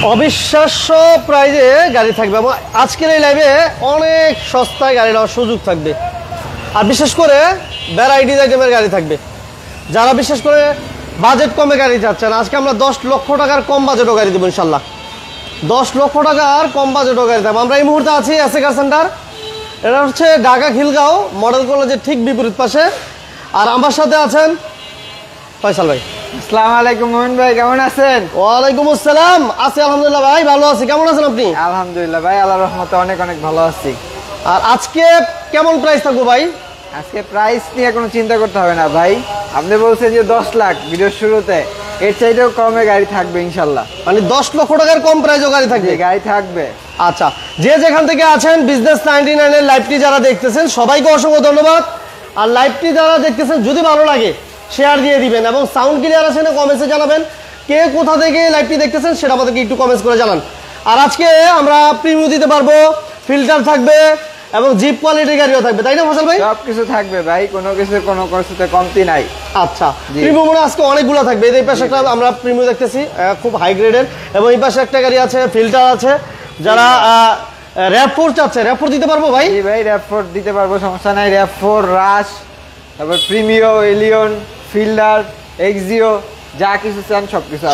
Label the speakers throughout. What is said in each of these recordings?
Speaker 1: অবিশ্বাস্য প্রাইজে গাড়ি থাকবে এবং আজকের এই লাইভে অনেক সস্তায় গাড়ি নেওয়ার সুযোগ থাকবে। আর বিশেষ করে ভ্যারাইটিজ আইটেমের গাড়ি থাকবে। যারা বিশেষ করে বাজেট কমে গাড়ি চাচ্ছেন, আজকে আমরা 10 লক্ষ টাকার কম বাজেটও গাড়ি দেবো ইনশাল্লাহ। 10 লক্ষ টাকার কম বাজেটও গাড়ি দেবো। আমরা এই মুহূর্তে আছি এসএ কার সেন্টার। এটা হচ্ছে ঢাকা খিলগাঁও মডেল কলেজের ঠিক বিপরীত পাশে। আর আমার সাথে আছেন ফয়সাল ভাই।
Speaker 2: আসসালামু আলাইকুম মোমিন ভাই, কেমন আছেন?
Speaker 1: ওয়ালাইকুম আসসালাম। আছি আলহামদুলিল্লাহ ভাই, ভালো আছি। কেমন আছেন আপনি?
Speaker 2: আলহামদুলিল্লাহ ভাই, আল্লাহর রহমতে অনেক অনেক ভালো আছি।
Speaker 1: আর আজকে কেমন প্রাইস থাকবো ভাই?
Speaker 2: আজকে প্রাইস নিয়ে কোনো চিন্তা করতে হবে না ভাই। আপনি বলছেন যে 10 লাখ ভিডিওর শুরুতে, এর চাইতেও কমে গাড়ি থাকবে ইনশাল্লাহ।
Speaker 1: মানে 10 লক্ষ টাকার কম প্রাইসও গাড়ি থাকবে?
Speaker 2: গাড়ি থাকবে।
Speaker 1: আচ্ছা, যে যেখান থেকে আছেন বিজনেস 99 এর লাইভটি যারা দেখতেছেন সবাইকে অসংখ্য ধন্যবাদ। আর লাইভটি যারা দেখতেছেন যদি ভালো লাগে শেয়ার দিয়ে দিবেন এবং সাউন্ড ক্লিয়ার আছে না কমেন্টসে জানাবেন। কে কোথা থেকে লাইভটি দেখতেছেন সেটা আমাদেরকে একটু কমেন্টস করে জানান। আর আজকে আমরা প্রিমিয়াম দিতে পারবো, ফিল্টার থাকবে এবং জিপ কোয়ালিটির গাড়িও থাকবে, তাই না ফসল ভাই?
Speaker 2: সব কিছু থাকবে ভাই, কোনো কিছুতে কমতি নাই।
Speaker 1: আচ্ছা, প্রিমিয়াম মনে আজকে অনেকগুলো থাকবে। এই পাশে একটা আমরা প্রিমিয়াম দেখতেছি খুব হাই গ্রেডের, এবং এই পাশে একটা গাড়ি আছে ফিল্টার আছে। যারা র‍্যাপ4 চাচ্ছে, র‍্যাপ4 দিতে পারবো ভাই?
Speaker 2: জি ভাই, র‍্যাপ4 দিতে পারবো, সমস্যা নাই। র‍্যাপ4, রাশ, তারপর প্রিমিও, এলিয়ন, ফিল্ডার, এক্সিও, যা কিছু চান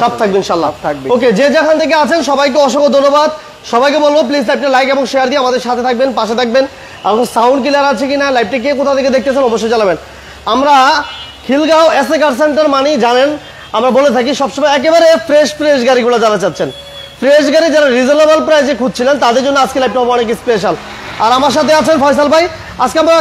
Speaker 2: সব
Speaker 1: থাকবে ইনশাআল্লাহ।
Speaker 2: থাকবে।
Speaker 1: ওকে, যে যেখান থেকে আছেন সবাইকে অসংখ্য ধন্যবাদ। সবাইকে বলবো প্লিজ লাইভটা লাইক এবং শেয়ার দিয়ে আমাদের সাথে থাকবেন, পাশে থাকবেন। এবং সাউন্ড ক্লিয়ার আছে কিনা, লাইভটা কে কোথা থেকে দেখতেছেন অবশ্যই জানাবেন। আমরা খিলগাঁও এসএ কার সেন্টার মানেই জানেন, আমরা বলে থাকি সবসময় একেবারে ফ্রেশ গাড়িগুলো যারা চাচ্ছেন, ফ্রেশ গাড়ি যারা রিজনেবল প্রাইসে খুঁজছিলেন তাদের জন্য আজকে লাইভটা অনেক স্পেশাল। আর আমার সাথে আছেন ফয়সাল ভাই। আজকে আমরা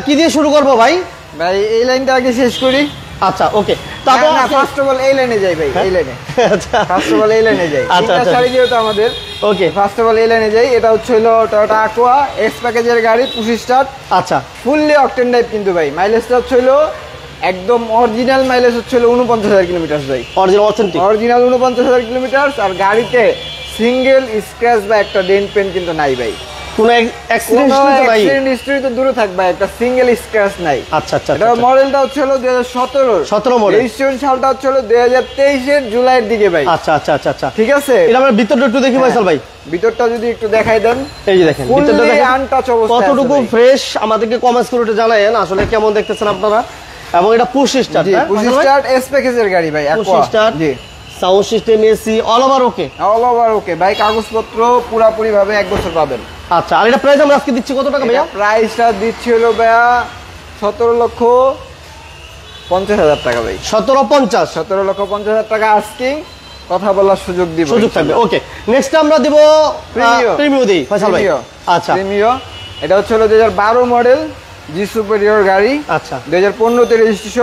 Speaker 1: কি দিয়ে শুরু করবো ভাই?
Speaker 2: ভাই এই লাইনটা আগে শেষ করি।
Speaker 1: আচ্ছা, ওকে। তারপর
Speaker 2: ফার্স্ট অফ অল এই লাইনে যাই ভাই, এই লাইনে। আচ্ছা, ফার্স্ট অফ অল এই লাইনে যাই।
Speaker 1: আচ্ছা,
Speaker 2: শাড়ি যেহেতু আমাদের,
Speaker 1: ওকে,
Speaker 2: ফার্স্ট অফ অল এই লাইনে যাই। এটা হচ্ছে হলো টয়োটা অ্যাকোয়া এক্স প্যাকেজের গাড়ি, পুশ স্টার্ট।
Speaker 1: আচ্ছা,
Speaker 2: ফুললি অকটেন টাইপ কিন্তু ভাই। মাইলেজটা হচ্ছে হলো একদম অরিজিনাল মাইলেজ হচ্ছে হলো 49,000 কিলোমিটার ভাই। Original 49,000 kilometre. আর গাড়িতে সিঙ্গেল স্ক্র্যাচ বা একটা ডেন্ট পেন কিন্তু নাই ভাই।
Speaker 1: কোনো অ্যাক্সিডেন্ট
Speaker 2: হিস্টরি তো দূরে থাকবে, একটা সিঙ্গেল স্ক্র্যাচ নাই।
Speaker 1: আচ্ছা আচ্ছা।
Speaker 2: এটা মডেলটা হচ্ছে হলো 2017 মডেল। রেজিস্ট্রেশন সালটা হচ্ছে হলো 2023 এর জুলাইয়ের দিকে ভাই।
Speaker 1: আচ্ছা আচ্ছা আচ্ছা আচ্ছা,
Speaker 2: ঠিক আছে।
Speaker 1: এটা আমরা ভিতরটা একটু দেখি ফয়সাল ভাই।
Speaker 2: ভিতরটা যদি একটু দেখাই দেন।
Speaker 1: এই যে দেখেন ভিতরটা দেখেন আনটাচ অবস্থা, কতটুকু ফ্রেশ আমাদেরকে কমেন্টস করে জানায়েন আসলে কেমন দেখতেছেন আপনারা। এবং এটা push start,
Speaker 2: push start S প্যাকেজের গাড়ি ভাই।
Speaker 1: পুশ স্টার্ট, জি, sound system, AC all over okay.
Speaker 2: All over okay ভাই। কাগজপত্র পুরোপুরি ভাবে 1 বছর পাবেন।
Speaker 1: আচ্ছা, আর এটা প্রাইস আমরা আজকে দিচ্ছি কত টাকা ভাইয়া?
Speaker 2: প্রাইসটা দিচ্ছি হলো ভাইয়া 17,50,000 টাকা ভাই। 17,50,000 টাকা আস্কিং, কথা বলার সুযোগ দিব,
Speaker 1: সুযোগ থাকবে। ওকে, নেক্সট আমরা দিব প্রিমিও দিই ফয়সাল ভাই। আচ্ছা,
Speaker 2: প্রিমিও এটা হচ্ছে হলো 2012 মডেল জি সুপেরিয়র গাড়ি।
Speaker 1: আচ্ছা,
Speaker 2: 2015 তে রেজিস্ট্রেশন,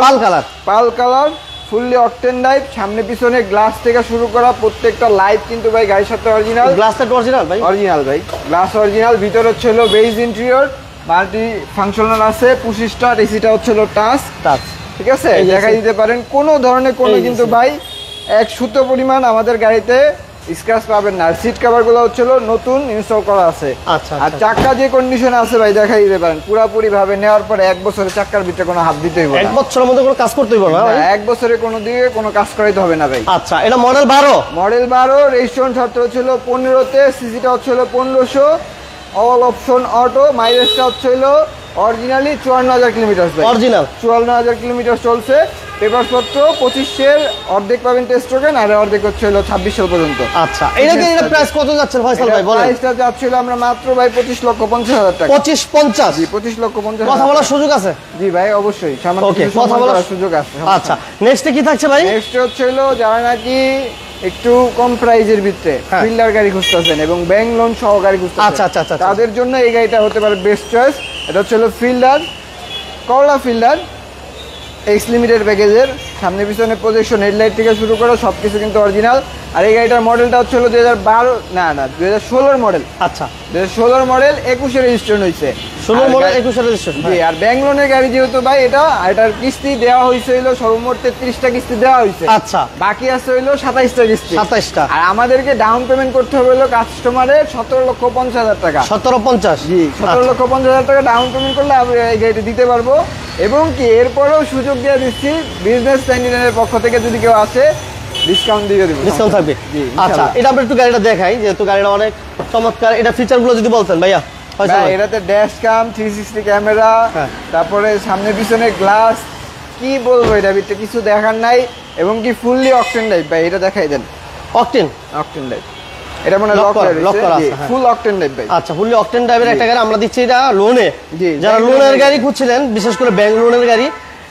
Speaker 2: পাল কালার, ফুললি অকটেন লাইট। সামনে পিছনে গ্লাস থেকে শুরু করা প্রত্যেকটা লাইট কিন্তু ভাই গাড়ির সাথে অরিজিনাল।
Speaker 1: গ্লাসটা অরিজিনাল ভাই? অরিজিনাল
Speaker 2: ভাই, গ্লাস অরিজিনাল। ভিতর হচ্ছে হলো বেজ ইন্টেরিয়র, মাল্টি ফাংশনাল আছে, পুশ স্টার্ট। এসিটা হচ্ছে হলো টাচ, ঠিক আছে, দেখাই দিতে পারেন। কোনো ধরনের কোনো কিন্তু ভাই 1 সুতো পরিমাণ আমাদের গাড়িতে স্ক্র্যাচ পাবেন না। সিট কভার গুলো হচ্ছে নতুন ইনস্টল করা আছে।
Speaker 1: আচ্ছা,
Speaker 2: আর চাকা যে কন্ডিশনে আছে ভাই দেখাই দিতে পারেন। পুরোপুরি ভাবে নেওয়ার পরে 1 বছরে চাকার ভিতরে কোনো হাত দিতে হবে না।
Speaker 1: 1 বছরের মধ্যে কোনো কাজ করতে হবে না ভাই?
Speaker 2: 1 বছরে কোনো দিকে কোনো কাজ করাইতে হবে না ভাই।
Speaker 1: আচ্ছা, এটা মডেল 12,
Speaker 2: রেজিস্ট্রেশন ছাত্র হচ্ছিল 15 তে, সিসিটা হচ্ছিল 1500, অল অপশন অটো। মাইলেজটা হচ্ছিল অরিজিনালি 54,000 কিলোমিটার ভাই।
Speaker 1: অরিজিনাল
Speaker 2: 54,000 কিলোমিটার চলছে। পেপারপত্র 25 অর্ধেক পাবেন টেস্ট টোকেন, আর অর্ধেক হচ্ছে হলো 26 পর্যন্ত।
Speaker 1: আচ্ছা, এটা প্রাইস কত যাচ্ছে ফয়সাল ভাই বলেন?
Speaker 2: প্রাইসটা যাচ্ছিল আমরা মাত্র ভাই 25,50,000 টাকা।
Speaker 1: 25,50?
Speaker 2: জি, 25,50,000।
Speaker 1: কথা বলার সুযোগ আছে?
Speaker 2: জি ভাই, অবশ্যই সামান্য কথা বলার সুযোগ আছে।
Speaker 1: আচ্ছা, নেক্সট কি থাকছে ভাই?
Speaker 2: নেক্সট হচ্ছে হলো যারা নাকি একটু কম প্রাইজের ভিতরে ফিল্ডার গাড়ি খুঁজতেছেন এবং ব্যাংক লোন সহ গাড়ি খুঁজতেছেন,
Speaker 1: আচ্ছা আচ্ছা আচ্ছা,
Speaker 2: তাদের জন্য এই গাড়িটা হতে পারে বেস্ট চয়েস। এটা হচ্ছে হলো ফিল্ডার, করলা ফিল্ডার এক্স লিমিটেড প্যাকেজের। সামনে পিছনে প্রজেকশন, হেডলাইট থেকে শুরু করে সবকিছু কিন্তু অরিজিনাল। আর এই গাড়িটার মডেলটা হচ্ছে হলো 2016 মডেল।
Speaker 1: আচ্ছা,
Speaker 2: 2016 মডেল, 21 রেজিস্ট্রেশন হয়েছে।
Speaker 1: 16 মডেল 21 রেজিস্ট্রেশন।
Speaker 2: জি, আর ব্যাংক লোনের গাড়ি যেহেতু ভাই এটার কিস্তি দেওয়া হয়েছে হলো সর্বমোট 33টা কিস্তি দেওয়া হয়েছে।
Speaker 1: আচ্ছা,
Speaker 2: বাকি আছে হলো 27টা কিস্তি।
Speaker 1: 27টা।
Speaker 2: আর আমাদেরকে ডাউন পেমেন্ট করতে হবে হলো কাস্টমারের 17,50,000 টাকা।
Speaker 1: 17,50?
Speaker 2: জি, 17,50,000 টাকা ডাউন পেমেন্ট করলে আমরা এই গাড়িটা দিতে পারবো। এবং কি এরপরেও সুযোগ দিয়ে দিচ্ছি বিজনেস 99 এর পক্ষ থেকে, যদি কেউ আসে ডিসকাউন্ট দিয়ে দেব,
Speaker 1: ডিসকাউন্ট থাকবে।
Speaker 2: জি,
Speaker 1: আচ্ছা, এটা আমরা একটু গাড়িটা দেখাই, যেহেতু গাড়িটা অনেক চমৎকার। এটা ফিচারগুলো যদি বলতেন ভাইয়া।
Speaker 2: এটাতে ড্যাশ ক্যাম, 360 ক্যামেরা, তারপরে সামনে পিছনে গ্লাস, কি বলবো এটা ভিতরে কিছু দেখার নাই। এবং কি ফুললি অকটেন টাইপ ভাই, এটা দেখাই দেন।
Speaker 1: অকটেন
Speaker 2: টাইপ, এটা মানে লক করা আছে, ফুল অকটেন টাইপ ভাই।
Speaker 1: আচ্ছা, ফুললি অকটেন টাইপের একটা গাড়ি আমরা দিচ্ছি। এটা লোনে, যারা লোনের গাড়ি খুঁজছিলেন, বিশেষ করে ব্যাংক লোনের গাড়ি,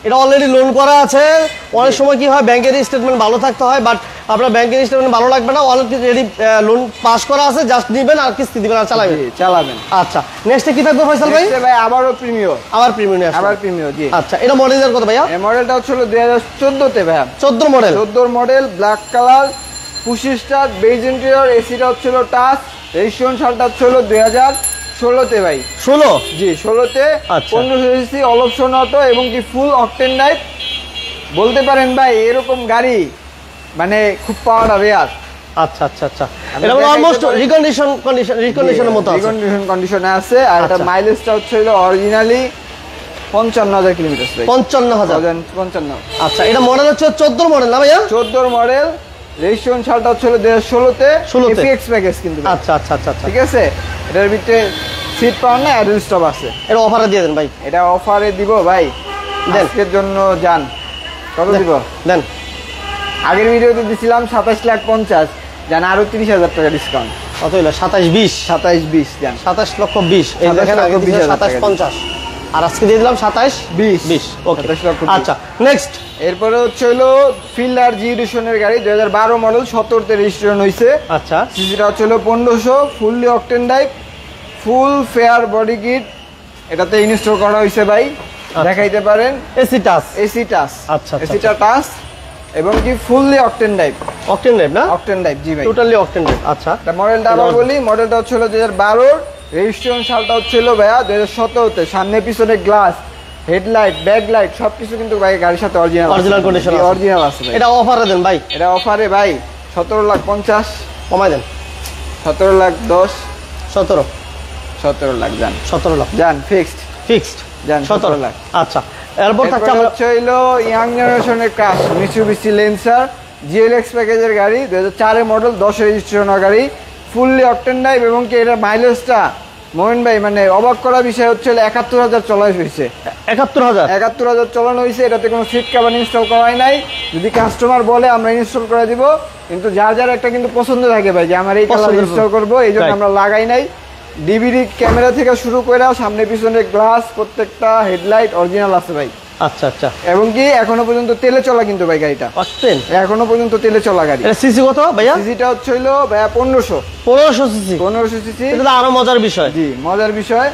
Speaker 1: এটা অলরেডি লোন করা আছে। অনেক সময় কি হয়, ব্যাংকের স্টেটমেন্ট ভালো থাকতে হয়, বাট আপনার ব্যাংকের স্টেটমেন্ট ভালো লাগবে না, অলরেডি লোন পাস করা আছে, জাস্ট নিবেন আর কিস্তি দিবেন আর চালাবেন। আচ্ছা, নেক্সটে কি থাকবে ফয়সাল ভাই?
Speaker 2: ভাই আবারও প্রিমিয়াম,
Speaker 1: আবার প্রিমিয়াম,
Speaker 2: আবার প্রিমিয়াম। জি,
Speaker 1: আচ্ছা, এটা মডেলের কত ভাইয়া?
Speaker 2: এই মডেলটা হচ্ছে 2014 তে ভাইয়া,
Speaker 1: 14 model,
Speaker 2: 14 model, black colour, push start, beige interior, এসিটা হচ্ছিল টাচ, রেজিস্ট্রেশন সালটা হচ্ছিল 2016 তে ভাই।
Speaker 1: 16?
Speaker 2: জি, 16 তে। 1500 সিসি, অল অপশন অটো এবং কি ফুল অকটেন টাইপ। বলতে পারেন ভাই এরকম গাড়ি মানে খুব পাওয়ার হবে আর।
Speaker 1: আচ্ছা আচ্ছা আচ্ছা, এটা অলমোস্ট রিকন্ডিশনের মতো আছে,
Speaker 2: রিকন্ডিশন কন্ডিশনে আছে। আর এটা মাইলেজটা হচ্ছে অরিজিনালি 55,000 কিলোমিটার ভাই। 55,000।
Speaker 1: আচ্ছা, এটা মডেল হচ্ছে 14 মডেল না ভাইয়া?
Speaker 2: 14 মডেল, রেজিস্ট্রেশন সালটা হচ্ছে 2016 তে, এপিএক্স প্যাকেজ কিন্তু।
Speaker 1: আচ্ছা আচ্ছা আচ্ছা,
Speaker 2: ঠিক আছে। এটার ভিতরে সিট পাওয়ার না, অ্যাডাল স্টপ আছে।
Speaker 1: এটা অফারে দিয়ে দেন ভাই।
Speaker 2: এটা অফারে দিব ভাই, আজকের জন্য যান। কত দিব
Speaker 1: দেন?
Speaker 2: আগের ভিডিওতে দিছিলাম 27,50,000, জান আরো 30,000 টাকা ডিসকাউন্ট।
Speaker 1: কত হলো? 27,20,
Speaker 2: 27,20 জান,
Speaker 1: 27,20,000। এই দেখেন, আগে 27,50,000 আর আজকে দিয়ে দিলাম 27,20। ওকে, আচ্ছা, নেক্সট।
Speaker 2: এরপরে হচ্ছে হলো ফিল্ডার জি এডিশনের গাড়ি, 2012 মডেল, 17 তে রেজিস্ট্রেশন হইছে।
Speaker 1: আচ্ছা,
Speaker 2: সিসিটা হচ্ছে 1500, ফুললি অকটেন টাইপ, ফুল ফেয়ার বডি কিট এটাতে ইনস্টল করা হইছে ভাই। দেখাইতে পারেন
Speaker 1: এসি টাচ,
Speaker 2: এসি টাচ।
Speaker 1: আচ্ছা,
Speaker 2: এসিটা টাচ এবং কি fully octane type.
Speaker 1: Octane type না?
Speaker 2: অকটেন টাইপ, জি ভাই,
Speaker 1: টোটালি অকটেন টাইপ। আচ্ছা,
Speaker 2: মডেলটা আবার বলি, মডেলটা হচ্ছে 2012, রেজিস্ট্রেশন সালটা হচ্ছিল ভাইয়া 2017 তে। সামনে পিছনে গ্লাস, হেডলাইট, ব্যাকলাইট সবকিছু কিন্তু ভাই গাড়ির সাথে অরিজিনাল কন্ডিশন আছে, অরিজিনাল আছে ভাই।
Speaker 1: এটা অফারে দেন ভাই?
Speaker 2: এটা অফারে ভাই 17,50,000
Speaker 1: কমাই দেন।
Speaker 2: 17,10,000,
Speaker 1: 17
Speaker 2: লাখ জান,
Speaker 1: 17 লাখ
Speaker 2: জান, ফিক্সড জান,
Speaker 1: 17
Speaker 2: লাখ।
Speaker 1: আচ্ছা, এরপর থাকছে
Speaker 2: হচ্ছে হইলো ইয়াং জেনারেশনের ক্রাশ, মিৎসুবিশি ল্যান্সার জিএলএক্স প্যাকেজের গাড়ি, 2004 মডেল, 10 রেজিস্ট্রেশন গাড়ি, ফুললি অকটেন টাইপ এবং কি এটার মাইলেজটা মোহন ভাই মানে অবাক করা বিষয় হচ্ছে 71,000 চলাই হয়েছে। 71,000 চলানো হয়েছে। এটাতে কোনো সিট কভার ইনস্টল করা হয় নাই। যদি কাস্টমার বলে আমরা ইনস্টল করে দিব, কিন্তু যার যার একটা কিন্তু পছন্দ থাকে ভাই যে আমার এই কালার ইনস্টল করবো, এই জন্য আমরা লাগাই নাই। ডিভিডি ক্যামেরা থেকে শুরু করে সামনে পিছনে গ্লাস, প্রত্যেকটা হেডলাইট অরিজিনাল আছে ভাই।
Speaker 1: আচ্ছা আচ্ছা,
Speaker 2: এবং কি এখনো পর্যন্ত তেলে চলা কিন্তু ভাই গাড়িটা, এখনো পর্যন্ত তেলে চলা গাড়ি।
Speaker 1: এটা সিসি কত ভাইয়া?
Speaker 2: সিসিটা হচ্ছে হইলো ভাইয়া 1500 সিসি। 1500 সিসি,
Speaker 1: এটা আরো মজার বিষয়।
Speaker 2: জি, মজার বিষয়।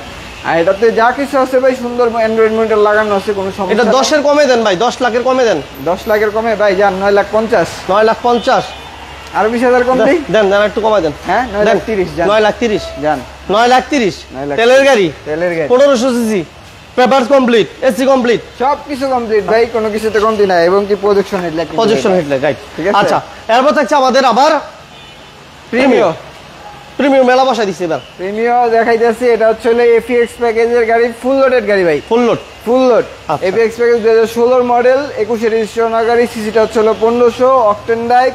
Speaker 2: আর এটাতে যা কিছু আছে ভাই সুন্দর অ্যান্ড্রয়েড মনিটর লাগানো আছে, কোনো সমস্যা।
Speaker 1: এটা 10 এর কমে দেন ভাই, 10 লাখের কমে দেন।
Speaker 2: 10 লাখের কমে ভাই যান 9,50,000।
Speaker 1: 9,50,000
Speaker 2: আরো 20,000 কম দেই
Speaker 1: দেন, দেন একটু কমাই দেন।
Speaker 2: হ্যাঁ, 9,30,000 যান।
Speaker 1: 9,30,000
Speaker 2: যান,
Speaker 1: 9,30,000 তেলের গাড়ি, 1500 CC, papers complete, AC complete,
Speaker 2: সবকিছু কমপ্লিট ভাই, কোনো কিছুতে কমতি নাই। এবং কি প্রজেকশন হেডলাইট,
Speaker 1: রাইট, ঠিক আছে। আচ্ছা, এরপর থাকছে আমাদের আবার প্রিমিয়াম মেলা বসাই দিচ্ছে এবার।
Speaker 2: প্রিমিয়াম দেখাইতেছি, এটা হচ্ছে এফিএক্স প্যাকেজের গাড়ি, ফুল লোডেড গাড়ি ভাই, ফুল লোড। এফিএক্স প্যাকেজ 2016 মডেল, 21 রেজিস্ট্রেশন গাড়ি, সিসিটা হচ্ছে 1500, অকটেন টাইপ,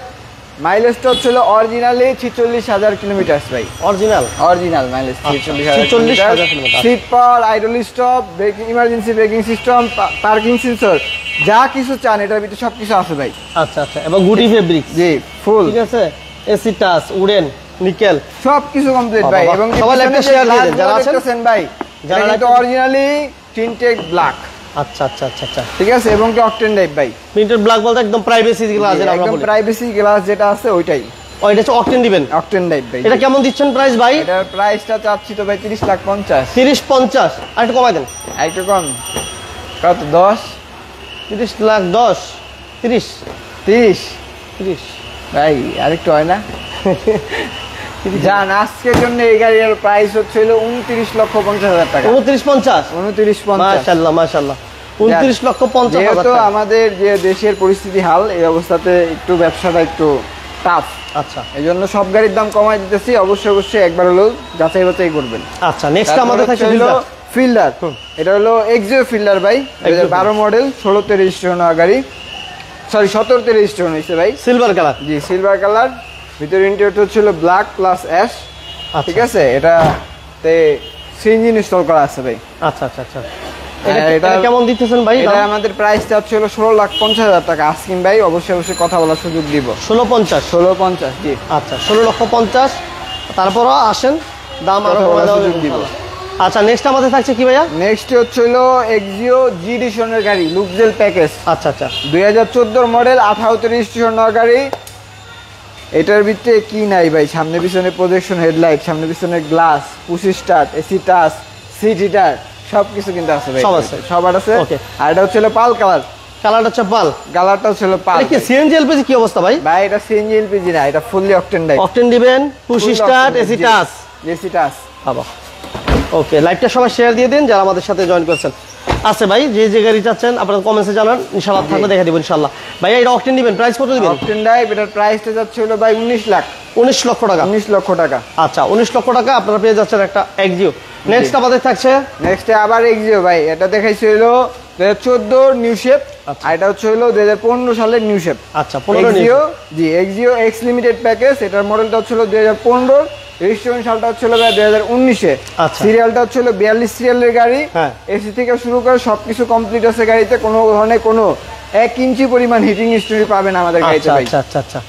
Speaker 2: মাইলেজটা হচ্ছে অরিজিনালি 46,000 কিলোমিটার ভাই। Original mileage 46,000 kilometre. Seat power, idle stop, braking, emergency braking system, parking sensor, যা কিছু চান এটার ভিতরে সবকিছু আছে ভাই।
Speaker 1: আচ্ছা আচ্ছা, এবং গুটি ফেব্রিক,
Speaker 2: জি ফুল,
Speaker 1: ঠিক আছে। এসি টাচ, উডেন, নিকেল,
Speaker 2: সবকিছু কমপ্লিট ভাই। এবং
Speaker 1: সবাই একটা শেয়ার দিয়ে দেন যারা আছেন
Speaker 2: ভাই, যারা কিন্তু অরিজিনালি টিনটেড ব্ল্যাক।
Speaker 1: আচ্ছা আচ্ছা আচ্ছা আচ্ছা,
Speaker 2: ঠিক আছে। এবং কি অকটেন টাইপ ভাই,
Speaker 1: প্রিন্টেড ব্ল্যাক বলতে একদম প্রাইভেসি গ্লাস, যেটা আমরা বলি,
Speaker 2: একদম প্রাইভেসি গ্লাস যেটা আছে ওইটাই।
Speaker 1: এটা হচ্ছে অকটেন দিবেন,
Speaker 2: অকটেন টাইপ ভাই।
Speaker 1: এটা কেমন দিচ্ছেন প্রাইস ভাই?
Speaker 2: এটার প্রাইসটা চাচ্ছি তো ভাই 30,50,000।
Speaker 1: 30,50,000 আর একটু কমাই দেন।
Speaker 2: একটু কম কত? 10,
Speaker 1: 30,10,000, 30
Speaker 2: ভাই আরেকটু হয় না? জান, আজকের জন্য এই গাড়ির প্রাইস হচ্ছে 29,50,000 টাকা। 29,50,000,
Speaker 1: মাশাআল্লাহ মাশাআল্লাহ, 29,50,000
Speaker 2: তো আমাদের যে দেশের পরিস্থিতি হাল, এই অবস্থাতে একটু ব্যবসাটা একটু টাফ।
Speaker 1: আচ্ছা,
Speaker 2: এই জন্য সব গাড়ির দাম কমাই দিতেছি। অবশ্যই একবার হলো যাচাই বাছাই করবেন।
Speaker 1: আচ্ছা, নেক্সট আমাদের থাকছে
Speaker 2: ফিল্ডার। এটা হলো এক্সিও ফিল্ডার ভাই, 2012 মডেল, 16 তে রেজিস্ট্রেশন হওয়া গাড়ি, সরি 17 তে রেজিস্ট্রেশন হয়েছে ভাই।
Speaker 1: সিলভার কালার,
Speaker 2: জি সিলভার কালার, ভিতরে ইন্টেরিয়রটা ছিল ব্ল্যাক প্লাস অ্যাশ। ঠিক আছে, এটাতে সিএনজি ইনস্টল করা আছে ভাই।
Speaker 1: আচ্ছা আচ্ছা আচ্ছা, এটা কেমন দিতেছেন ভাই?
Speaker 2: এটা আমাদের প্রাইসটা ছিল 16,50,000 টাকা আস্কিং ভাই, অবশ্যই অবশ্যই কথা বলার সুযোগ দিব।
Speaker 1: 16,50
Speaker 2: জি
Speaker 1: আচ্ছা 16,50,000। তারপরও আসেন, দাম আরো কমায় দেওয়া
Speaker 2: সুযোগ দিব।
Speaker 1: আচ্ছা নেক্সট আমাদের থাকছে কি ভাইয়া?
Speaker 2: নেক্সট হচ্ছিল এক্সিও জি এডিশনের গাড়ি, লুকজেল প্যাকেজ।
Speaker 1: আচ্ছা আচ্ছা
Speaker 2: 2014 মডেল, 18 রেজিস্ট্রেশন গাড়ি। এটার ভিতরে কি নাই ভাই? সামনে পিছনে প্রজেকশন হেডলাইট, সামনে পিছনে glass, push start, AC touch, seat heater, সবকিছু কিন্তু আছে ভাই,
Speaker 1: সব আছে,
Speaker 2: সবার আছে।
Speaker 1: ওকে।
Speaker 2: আর এটা হচ্ছে পাল কালার,
Speaker 1: কালারটা হচ্ছে পাল,
Speaker 2: কালারটা হচ্ছে পাল।
Speaker 1: কি সিএনজি এলপিজি কি অবস্থা ভাই?
Speaker 2: ভাই এটা সিএনজি এলপিজি না, এটা ফুললি অকটেন ড্রাইভ।
Speaker 1: অকটেন দিবেন, push start, AC touch,
Speaker 2: AC touch.
Speaker 1: বাবা ওকে। লাইভটা সবাই শেয়ার দিয়ে দিন যারা আমাদের সাথে জয়েন করছেন। আছে ভাই, যে যে গাড়ি চাচ্ছেন আপনারা কমেন্টসে জানান, ইনশাআল্লাহ থাকলে দেখা দিব ইনশাআল্লাহ। ভাই এটা অকটেন দিবেন, প্রাইস কত দিবেন?
Speaker 2: অকটেন ড্রাইভ, এটার প্রাইসটা যাচ্ছে হলো ভাই 19 লাখ।
Speaker 1: 19 লক্ষ টাকা।
Speaker 2: 19 লক্ষ টাকা।
Speaker 1: আচ্ছা 19 লক্ষ টাকা আপনারা পেয়ে যাচ্ছেন একটা এক্সিও। নেক্সট আমাদের থাকছে
Speaker 2: নেক্সটে আবার এক্সিও ভাই, এটা দেখাইছে হলো 2014 নিউ শেপ, আর এটা হচ্ছে হলো 2015 সালের নিউ শেপ।
Speaker 1: আচ্ছা 15
Speaker 2: এক্সিও, জি এক্সিও এক্স লিমিটেড প্যাকেজ। এটার মডেলটা হচ্ছে হলো 2015, রেজিস্ট্রেশন সালটা হচ্ছে হলো 2019-এ।
Speaker 1: আচ্ছা
Speaker 2: সিরিয়ালটা হচ্ছে হলো 42 সিরিয়ালের গাড়ি।
Speaker 1: হ্যাঁ,
Speaker 2: এসি থেকে শুরু করে সবকিছু কমপ্লিট আছে গাড়িতে, কোনো ধরনের কোনো 1 ইঞ্চি পরিমাণ হিটিং হিস্টরি পাবেন আমাদের গাড়িতে ভাই।
Speaker 1: আচ্ছা আচ্ছা আচ্ছা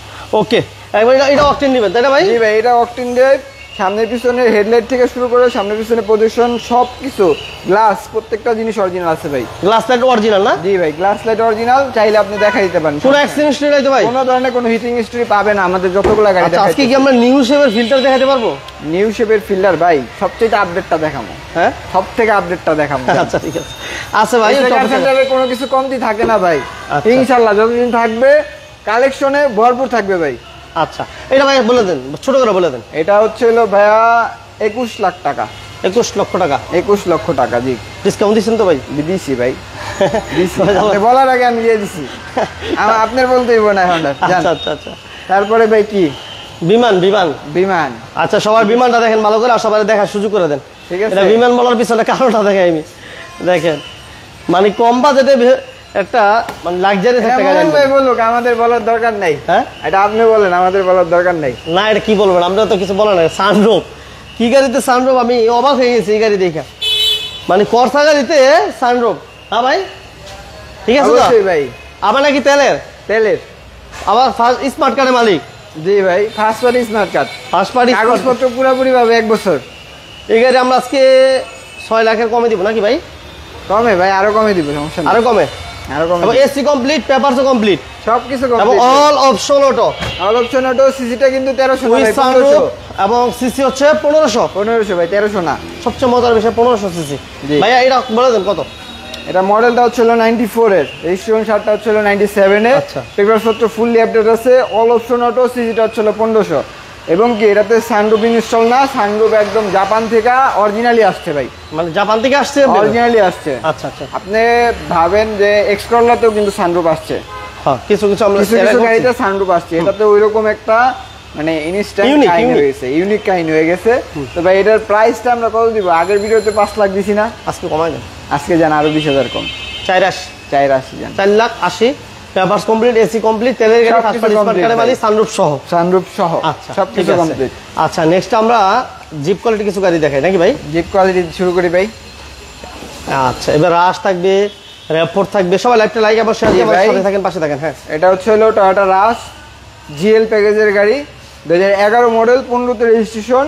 Speaker 1: ওকে। একবার এটা অকটেন দিবেন তাই না ভাই?
Speaker 2: জি ভাই, এটা অকটেন ড্রাইভ। সামনের পিছনের হেডলাইট থেকে শুরু করে সামনের পিছনে প্রজেকশন সবকিছু, গ্লাস, প্রত্যেকটা জিনিস অরিজিনাল আছে ভাই।
Speaker 1: গ্লাস লাইট অরিজিনাল না?
Speaker 2: জি ভাই, গ্লাস লাইট অরিজিনাল, চাইলে আপনি দেখাই দিতে পারেন।
Speaker 1: কোনো অ্যাক্সিডেন্ট হিস্টরি নাই তো ভাই?
Speaker 2: কোনো ধরনের কোনো হিটিং হিস্টরি পাবেন না আমাদের যতগুলো গাড়ি।
Speaker 1: আচ্ছা আজকে কি আমরা নিউ শেপের ফিল্টার দেখাতে পারবো?
Speaker 2: নিউ শেপের ফিল্টার ভাই সবচেয়ে আপডেটটা দেখাবো।
Speaker 1: হ্যাঁ,
Speaker 2: সবথেকে আপডেটটা দেখাবো।
Speaker 1: আচ্ছা ঠিক আছে। আচ্ছা ভাই
Speaker 2: সেন্টারে কোনো কিছু কমতি থাকে না ভাই,
Speaker 1: আচ্ছা।
Speaker 2: ইনশাআল্লাহ যতদিন থাকবে কালেকশনে ভরপুর থাকবে ভাই।
Speaker 1: আচ্ছা এটা ভাই বলে দেন, ছোট করে বলে দেন।
Speaker 2: এটা হচ্ছে হলো ভাইয়া 21 লাখ টাকা।
Speaker 1: 21 লক্ষ টাকা।
Speaker 2: 21 লক্ষ টাকা, জি।
Speaker 1: ডিসকাউন্ট দিচ্ছেন তো ভাই?
Speaker 2: দিছি ভাই, দিছি। আপনি বলার আগে আমি দিয়ে দিছি, আপনার বলতেই না এখন।
Speaker 1: আচ্ছা আচ্ছা আচ্ছা।
Speaker 2: তারপরে ভাই কি?
Speaker 1: বিমান, বিমান,
Speaker 2: বিমান।
Speaker 1: আচ্ছা সবার বিমানটা দেখেন ভালো করে, আর সবাই দেখার সুযোগ করে দেন।
Speaker 2: ঠিক আছে,
Speaker 1: এটা বিমান বলার পিছনে কারণটা দেখাই আমি। দেখেন মানে কম বাজেটে একটা মানে লাক্সারি একটা গাড়ি
Speaker 2: ভাই বলুক, আমাদের বলার দরকার নাই।
Speaker 1: হ্যাঁ
Speaker 2: এটা আপনি বলেন, আমাদের বলার দরকার নাই।
Speaker 1: না এটা কি বলবেন, আমরা তো কিছু বলা নাই। সানরুফ, কি গাড়িতে সানরুফ? আমি অবাক হয়ে গেছি এই গাড়ি দেখা, মানে করসা গাড়িতে সানরুফ। হ্যাঁ ভাই ঠিক আছে তো
Speaker 2: ভাই।
Speaker 1: আবার নাকি তেলের,
Speaker 2: তেলের,
Speaker 1: আবার ফার্স্ট স্মার্ট কার্ডের মালিক।
Speaker 2: জি ভাই, first party smart card,
Speaker 1: first party
Speaker 2: কাগজপত্র পুরোপুরি ভাবে 1 বছর।
Speaker 1: এই গাড়ি আমরা আজকে 6 লাখের কমে দিব নাকি ভাই?
Speaker 2: কমে ভাই, আরো কমে দিব, সমস্যা নেই।
Speaker 1: আরো কমে,
Speaker 2: আরো কমে।
Speaker 1: এবং এসি কমপ্লিট, পেপারসও কমপ্লিট,
Speaker 2: সবকিছু
Speaker 1: এবং
Speaker 2: complete.
Speaker 1: All option auto.
Speaker 2: All option auto, সিসিটা কিন্তু 1300 না
Speaker 1: উইথ
Speaker 2: ভাই,
Speaker 1: সানরুফ,
Speaker 2: 1500।
Speaker 1: এবং সিসি হচ্ছে 1500।
Speaker 2: 1500 ভাই, 1300 না।
Speaker 1: সবচেয়ে মজার বিষয় 1500 সিসি।
Speaker 2: জি।
Speaker 1: ভাইয়া এটা বলে দেন কত?
Speaker 2: এটা মডেলটা হচ্ছে 94 এর, রেজিস্ট্রেশন সালটা হচ্ছে 97 এর।
Speaker 1: আচ্ছা।
Speaker 2: পেপারপত্র ফুললি আপডেট আছে। অল অপশন অটো, সিসিটা হচ্ছে 1500। এবং কি এটাতে সানরুফ ইনস্টল না, সানরুফ একদম জাপান থেকে অরিজিনালি আসছে ভাই,
Speaker 1: মানে জাপান থেকে আসছে?
Speaker 2: অরিজিনালি আসছে।
Speaker 1: আচ্ছা আচ্ছা।
Speaker 2: আপনি ভাবেন যে এক্সকর্লাতেও কিন্তু সানরুফ আসছে,
Speaker 1: হ্যাঁ কিছু কিছু আমরা
Speaker 2: কিছু কিছু গাড়িতে সানরুফ আসছে। এটাতে ওইরকম একটা মানে ইনস্ট্যান্ট কাহিনী হয়েছে, ইউনিক কাহিনী হয়ে গেছে। তো ভাই এটার প্রাইসটা আমরা কত দিব? আগের ভিডিওতে 5 লাখ দিছি না,
Speaker 1: আজকে কমাই দেন।
Speaker 2: আজকে জান আরো 20,000 কম,
Speaker 1: 480
Speaker 2: জান
Speaker 1: 4,80,000। পেপারস কমপ্লিট, এসি কমপ্লিট, তেলের গাড়ি, ফার্স্ট পার্টি স্মার্ট কার্ডের মালিক, সানরুফ সহ।
Speaker 2: সানরুফ সহ,
Speaker 1: আচ্ছা
Speaker 2: সব
Speaker 1: ঠিক
Speaker 2: কিছু
Speaker 1: আছে।
Speaker 2: কমপ্লিট।
Speaker 1: আচ্ছা নেক্সট আমরা জিপ কোয়ালিটি কিছু গাড়ি দেখাই নাকি ভাই?
Speaker 2: জিপ কোয়ালিটি শুরু করি ভাই।
Speaker 1: আচ্ছা এবার রাশ থাকবে, র্যাপ4 থাকবে। সবাই লাইভটা লাইক এবং শেয়ার দিয়ে সাথে থাকেন, পাশে থাকেন। হ্যাঁ
Speaker 2: এটা হচ্ছে হলো টয়োটা রাশ জিএল প্যাকেজের গাড়ি, 2011 মডেল, 15 তে রেজিস্ট্রেশন।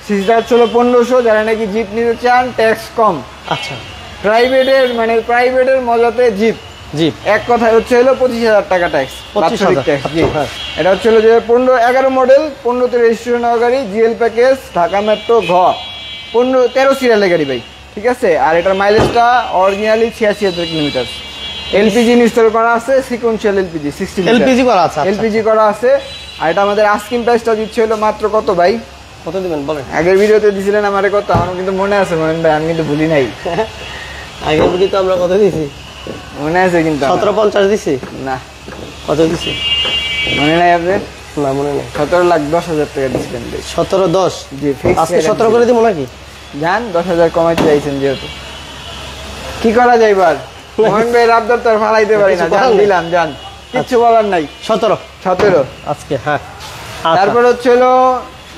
Speaker 2: সিসিটা হচ্ছে 1500। যারা নাকি জিপ নিতে চান, ট্যাক্স কম,
Speaker 1: আচ্ছা
Speaker 2: প্রাইভেটের মানে প্রাইভেটের মজাতে জিপ,
Speaker 1: জিপ
Speaker 2: এক কথায় হচ্ছে হলো 25,000 টাকা ট্যাক্স,
Speaker 1: 25,000
Speaker 2: ট্যাক্স। জি
Speaker 1: হ্যাঁ।
Speaker 2: এটা হচ্ছে হলো যে 11 মডেল, 15 তে রেজিস্ট্রেশন গাড়ি, জিএল প্যাকেজ, ঢাকা মেট্রো ঘ, 13 সিরিয়ালের গাড়ি ভাই। ঠিক আছে, আর এটার মাইলেজটা অরিজিনালি 86,000 কিলোমিটার। এলপিজি ইনস্টল করা আছে, সিকোয়েন্সিয়াল এলপিজি 60
Speaker 1: এলপিজি করা আছে।
Speaker 2: এলপিজি করা আছে। আর এটা আমাদের আস্কিং প্রাইসটা দিচ্ছে হলো মাত্র কত ভাই?
Speaker 1: কত দিবেন বলেন?
Speaker 2: আগের ভিডিওতে দিছিলেন আমারে কত? আমার কিন্তু মনে আছে মোহন ভাই, আমি কিন্তু ভুলি নাই।
Speaker 1: আগের ভিডিও তো আমরা কত দিছি?
Speaker 2: মনে আছে কিন্তু
Speaker 1: 1750 দিছি
Speaker 2: না,
Speaker 1: কত দিছি
Speaker 2: মনে নাই আপনার?
Speaker 1: না মনে নেই।
Speaker 2: 17,10,000 টাকা দিছিলেন ভাই।
Speaker 1: 17-10
Speaker 2: জি ফিক্স।
Speaker 1: আজকে 17 করে দিব নাকি?
Speaker 2: জান 10,000 কমাইতে চাইছেন যেহেতু, কি করা যায় এবার? মোহন ভাই আবদার তো আর ফালাইতে পারি না, জান দিলাম, জান কিছু বলার নাই।
Speaker 1: 17 আজকে, হ্যাঁ।
Speaker 2: তারপর হচ্ছে হলো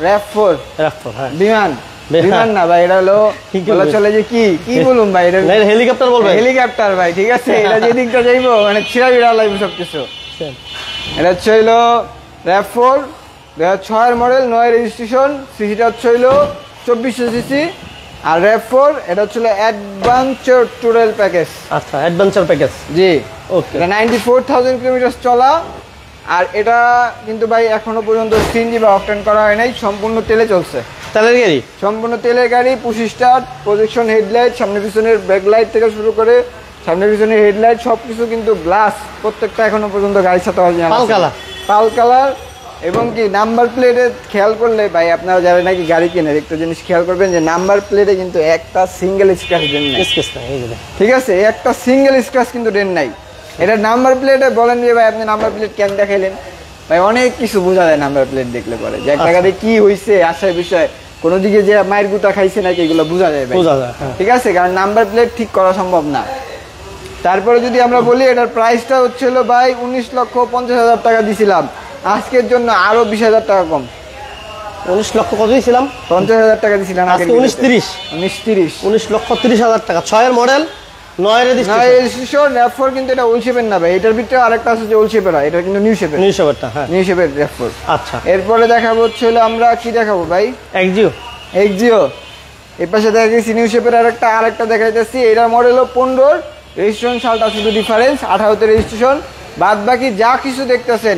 Speaker 2: RAV4,
Speaker 1: হ্যাঁ,
Speaker 2: বিমান না ভাই, এটা হলো বলা চলে যে কি বলুম ভাই, এটা
Speaker 1: হেলিকপ্টার বলবে,
Speaker 2: হেলিকপ্টার ভাই, ঠিক আছে। এটা যেদিকটা যাইবো মানে ছিড়া বিড়া লাগবে সবকিছু। এটা হচ্ছে হলো RAV4 2006 এর মডেল, 9 রেজিস্ট্রেশন, সিসিটা হচ্ছে হলো 2400 সিসি। আর RAV4 এটা হচ্ছে অ্যাডভেঞ্চার ট্যুরাল প্যাকেজ।
Speaker 1: আচ্ছা, অ্যাডভেঞ্চার প্যাকেজ,
Speaker 2: জি।
Speaker 1: ওকে।
Speaker 2: এটা 94,000 কিলোমিটার চলা। আর এটা কিন্তু ভাই এখনো পর্যন্ত সিএনজি বা অকটেন করা হয় নাই, সম্পূর্ণ তেলে চলছে।
Speaker 1: তেলের গাড়ি,
Speaker 2: সম্পূর্ণ তেলের গাড়ি। পুশ স্টার্ট, প্রজেকশন হেডলাইট, সামনে পিছনের ব্যাকলাইট থেকে শুরু করে সামনে পিছনের হেডলাইট সবকিছু কিন্তু গ্লাস, প্রত্যেকটা এখনো পর্যন্ত গাড়ির সাথে অরিজিনাল পাল কালার। এবং কি নাম্বার প্লেটে খেয়াল করলে ভাই, আপনারা যারা নাকি গাড়ি কেনেন একটা জিনিস খেয়াল করবেন যে নাম্বার প্লেটে কিন্তু একটা সিঙ্গেল স্ক্র্যাচ দেন নাই, ঠিক আছে? একটা সিঙ্গেল স্ক্র্যাচ কিন্তু দেন নাই। এটা নাম্বার প্লেটে বলেন যে ভাই আপনি নাম্বার প্লেট কেন দেখাইলেন, ভাই অনেক কিছু বোঝা যায় নাম্বার প্লেট দেখলে পরে, যে একটা গাড়ি কি হয়েছে আসার বিষয়, কোনো দিকে যে মায়ের গুতা খাইছে নাকি এগুলো বোঝা যায় ভাই, ঠিক আছে? কারণ নাম্বার প্লেট ঠিক করা সম্ভব না। তারপরে যদি আমরা বলি এটার প্রাইসটা হচ্ছিল ভাই 19,50,000 টাকা দিছিলাম, আজকের জন্য আরো 20,000 টাকা কম।
Speaker 1: 19 লক্ষ কত দিয়েছিলাম?
Speaker 2: 50,000 টাকা দিছিলাম,
Speaker 1: আজকে 19,30,000 টাকা। 6 এর মডেল, 9
Speaker 2: রেজিস্ট্রেশন, RAV4 কিন্তু এটা ওল শেপের না ভাই, এটার ভিতরে আরেকটা আছে যে ওল শেপের হয়, এটা কিন্তু নিউ শেপের,
Speaker 1: হ্যাঁ,
Speaker 2: নিউ শেপের RAV4।
Speaker 1: আচ্ছা,
Speaker 2: এরপরে দেখাবো হচ্ছে আমরা কি দেখাবো ভাই,
Speaker 1: এক্সিও।
Speaker 2: এই পাশে দেখাইছি নিউ শেপের আরেকটা দেখাইতেছি। এটার মডেল হলো 15, রেজিস্ট্রেশন সালটা শুধু ডিফারেন্স, 18তে রেজিস্ট্রেশন। বাদ বাকি যা কিছু দেখতেছেন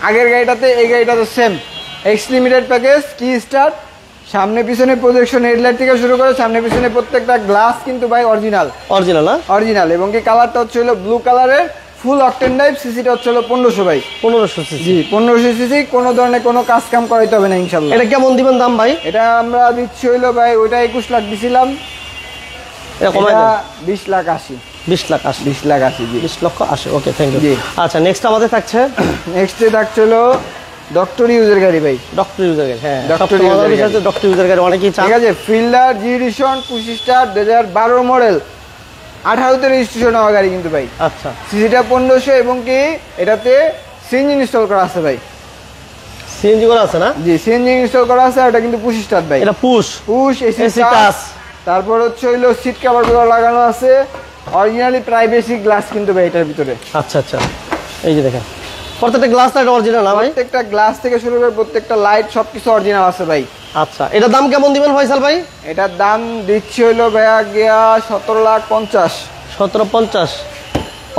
Speaker 2: আগের গাড়িটাতে এই গাড়িটাতে সেম। এক্স লিমিটেড প্যাকেজ, কি স্টার্ট, সামনে পিছনে প্রজেকশন হেডলাইট থেকে শুরু করে সামনে পিছনে প্রত্যেকটা গ্লাস কিন্তু ভাই অরিজিনাল। এবং কি কালারটা হচ্ছে হলো ব্লু কালারের, ফুল অকটেন টাইপ। সিসিটা হচ্ছে হলো 1500 ভাই, 1500 সিসি। জি, 1500 সিসি। কোনো ধরনের কোনো কাজ কাম করাইতে হবে না ইনশাআল্লাহ।
Speaker 1: এটা কেমন দিবেন দাম ভাই?
Speaker 2: এটা আমরা দিচ্ছি হলো ভাই, ওইটা 21 লাখ দিছিলাম, এটা 20 লাখ 80।
Speaker 1: 20 লাখ 80, জি, 20 লক্ষ 80। ওকে, থ্যাংক ইউ। আচ্ছা, নেক্সট আমাদের থাকছে,
Speaker 2: হলো ডক্টর ইউজার গাড়ি ভাই,
Speaker 1: ডক্টর ইউজার গাড়ি। হ্যাঁ,
Speaker 2: ডক্টর
Speaker 1: ইউজার গাড়ি অনেকেই চান,
Speaker 2: ঠিক আছে? Fielder G edition, push start, 2012 model, 18তে রেজিস্ট্রেশন হওয়া গাড়ি কিন্তু ভাই।
Speaker 1: আচ্ছা,
Speaker 2: সিসিটা 1500 এবং কি এটাতে সিএনজি ইনস্টল করা আছে ভাই।
Speaker 1: সিএনজি করা আছে না?
Speaker 2: জি, সিএনজি ইনস্টল করা আছে। এটা কিন্তু পুশ স্টার্ট ভাই,
Speaker 1: এটা পুশ
Speaker 2: এসি টাচ। তারপর হচ্ছে হইলো সিট কভার গুলো লাগানো আছে, অরিজিনালি প্রাইভেসি গ্লাস কিন্তু ভাই এটার ভিতরে।
Speaker 1: আচ্ছা, এই যে দেখেন প্রত্যেকটা গ্লাস এটা অরিজিনাল না ভাই?
Speaker 2: প্রত্যেকটা গ্লাস থেকে শুরু করে প্রত্যেকটা লাইট সবকিছু অরিজিনাল আছে ভাই।
Speaker 1: আচ্ছা, এটার দাম কেমন দিবেন ফয়সাল ভাই?
Speaker 2: এটার দাম দিচ্ছি হইলো ভাইয়া গিয়া 17,50,000।
Speaker 1: 17,50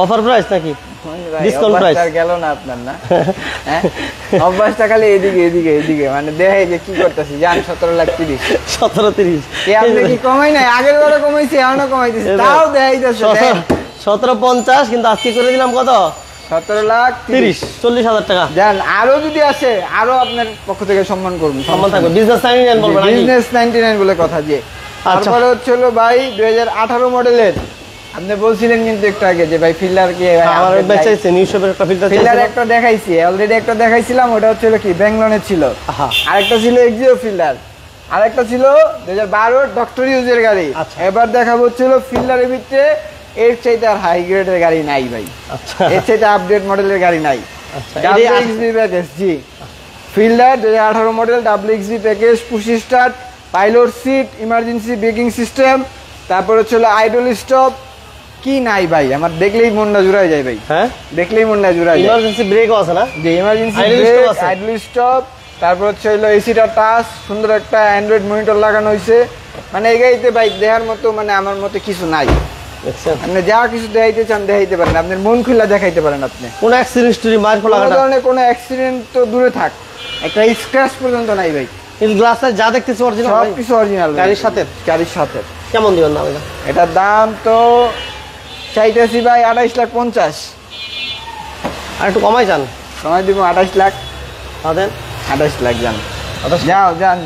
Speaker 1: অফার প্রাইস নাকি ডিসকাউন্ট প্রাইস?
Speaker 2: গেল না আপনার না, হ্যাঁ? অভ্যাসটা খালি এদিকে মানে দেখাই যে কি করতেছি, জান 17,30,000।
Speaker 1: 17,30,000
Speaker 2: আপনি কি কমাই নাই? আগের বারে কমাইছি, এখনো কমাইতেছি, তাও দেখাইতেছে
Speaker 1: 17,50, কিন্তু আজকে করে দিলাম কত?
Speaker 2: 17,30,000,
Speaker 1: 40,000 টাকা।
Speaker 2: জান আরো যদি আসে আরো আপনার পক্ষ থেকে সম্মান করবো,
Speaker 1: সম্মান থাকবে। বিজনেস 99 বলবেন নাকি?
Speaker 2: বিজনেস 99 বলে কথা। যে তারপরে হচ্ছে হলো ভাই 2018 মডেলের, আপনি বলছিলেন কিন্তু একটু আগে যে ভাই ফিল্ডার কি
Speaker 1: আমার বেচাইছে, নিউ শেপের একটা
Speaker 2: ফিল্ডার একটা দেখাইছি, অলরেডি একটা দেখাইছিলাম, ওটা হচ্ছে কি ব্যাঙ্গলনের ছিল। আরেকটা ছিল এক্সিও ফিল্ডার, আরেকটা ছিল 2012 ডক্টর ইউজের গাড়ি। এবার দেখাবো হচ্ছে ফিল্ডারের ভিতরে এর চাইতে আর হাই গ্রেডের গাড়ি নাই ভাই। আচ্ছা, এর চাইতে আপডেট মডেলের গাড়ি নাই। আচ্ছা, WXB প্যাকেজ, জি, Fielder 2018 model, WXB package, push start, pilot seat, emergency braking system, তারপর হচ্ছে আইডল স্টপ। কি নাই ভাই, আমার দেখলেই মনটা জুড়ায় যায় ভাই। হ্যাঁ, দেখলেই মনটা জুড়ায় যায়।
Speaker 1: ইমার্জেন্সি ব্রেকও আছে না?
Speaker 2: জি, ইমার্জেন্সি ব্রেক, আইডল স্টপ। তারপর হচ্ছে এসিটা টাচ, সুন্দর একটা অ্যান্ড্রয়েড মনিটর লাগানো হয়েছে। মানে এই গাড়িতে ভাই দেখার মতো, মানে আমার মতো কিছু নাই। আপনি যা কিছু দেখাইতে চান দেখাইতে পারেন, আপনার মন খুলে দেখাইতে পারেন। আপনি
Speaker 1: কোনো অ্যাক্সিডেন্ট হিস্টরি, মার খোলা
Speaker 2: কোনো ধরনের কোনো অ্যাক্সিডেন্ট তো দূরে থাক, একটা স্ক্র্যাচ পর্যন্ত নাই ভাই।
Speaker 1: কিন্তু গ্লাসটা যা দেখতেছি অরিজিনাল,
Speaker 2: সব কিছু অরিজিনাল গাড়ির সাথে।
Speaker 1: কেমন দিবেন দাম এটা?
Speaker 2: এটার দাম তো চাইতেছি ভাই 28,50,000।
Speaker 1: আর একটু কমাই যান?
Speaker 2: কমাই দিব 28 লাখ।
Speaker 1: দেন
Speaker 2: 28 লাখ যান, যান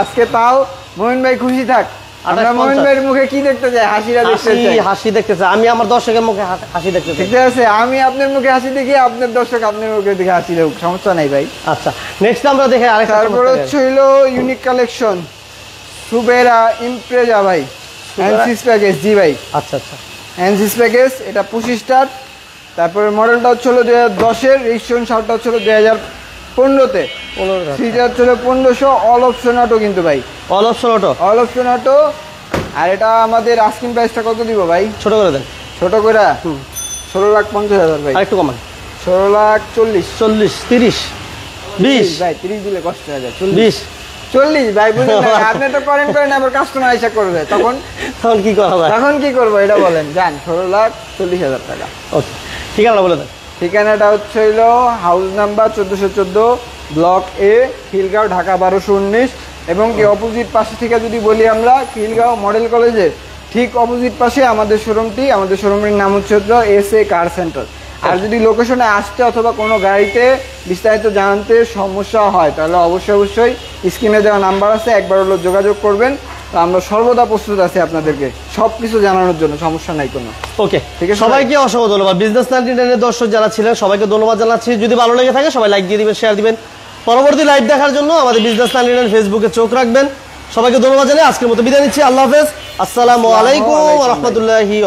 Speaker 2: আজকে তাও মহিন ভাই খুশি থাক। আমরা মহিন ভাইয়ের মুখে কি দেখতে চাই?
Speaker 1: হাসি দেখতে চাই। আমি আমার দর্শকের মুখে হাসি দেখতে চাই,
Speaker 2: ঠিক আছে? আমি আপনার মুখে হাসি দেখি, আপনার দর্শক আপনার মুখে দেখে হাসি দেখ, সমস্যা নাই ভাই।
Speaker 1: আচ্ছা, নেক্সট আমরা দেখে আরেকটা।
Speaker 2: তারপর হচ্ছে হলো ইউনিক কালেকশন, সুবেরা ইমপ্রেজা ভাই, এনসিস প্যাকেজ। জি ভাই,
Speaker 1: আচ্ছা, এনসিস
Speaker 2: প্যাকেজ। এটা পুশ স্টার্ট, তারপরে মডেলটা হচ্ছে 2010-এর, রেজিস্ট্রেশন সালটা হচ্ছে 2015-তে।
Speaker 1: 15
Speaker 2: সিটা হচ্ছে 1500, অল অপশন অটো কিন্তু ভাই,
Speaker 1: all option auto,
Speaker 2: all option auto. আর এটা আমাদের আস্কিং প্রাইসটা কত দিব ভাই?
Speaker 1: ছোট করে দেন,
Speaker 2: ছোট করে 16,50,000 ভাই।
Speaker 1: আরেকটু কমান,
Speaker 2: 16,40,000,
Speaker 1: 40, 30, 20
Speaker 2: ভাই 30 দিলে কষ্ট হয়ে যায়।
Speaker 1: 20
Speaker 2: 40 ভাই, বুঝলেন না? আপনি তো করেন আবার কাস্টমার আইসা করবে, তখন
Speaker 1: তখন কি করা যায়?
Speaker 2: তখন কি করবো এটা বলেন? যান 16,40,000 টাকা।
Speaker 1: ওকে, ঠিকানা বলে দেন।
Speaker 2: ঠিকানাটা হচ্ছে হইলো হাউস নাম্বার 1414, ব্লক এ, খিলগাঁও, ঢাকা 1219। এবং কি অপোজিট পাশে থেকে যদি বলি, আমরা খিলগাঁও মডেল কলেজের ঠিক অপোজিট পাশে আমাদের শোরুমটি, আমাদের শোরুমের নাম হচ্ছে এসএ কার সেন্টার। আর যদি লোকেশনে আসতে অথবা কোনো গাড়িতে বিস্তারিত জানতে সমস্যা হয়, তাহলে অবশ্যই স্ক্রিনে দেওয়া নাম্বার আছে, একবার হলো যোগাযোগ করবেন। তো আমরা সর্বদা প্রস্তুত আছি আপনাদেরকে সবকিছু জানানোর জন্য, সমস্যা নাই কোনো।
Speaker 1: ওকে,
Speaker 2: ঠিক আছে,
Speaker 1: সবাইকে অসংখ্য ধন্যবাদ। বিজনেস 99 এর দর্শক যারা ছিলেন সবাইকে ধন্যবাদ জানাচ্ছি। যদি ভালো লেগে থাকে সবাই লাইক দিয়ে দিবেন, শেয়ার দিবেন। পরবর্তী লাইভ দেখার জন্য আমাদের বিজনেস 99 ফেসবুকে চোখ রাখবেন। সবাইকে ধন্যবাদ জানিয়ে আজকের মতো বিদায় নিচ্ছি। আল্লাহ হাফেজ, আসসালামু আলাইকুম ওয়া রাহমাতুল্লাহি।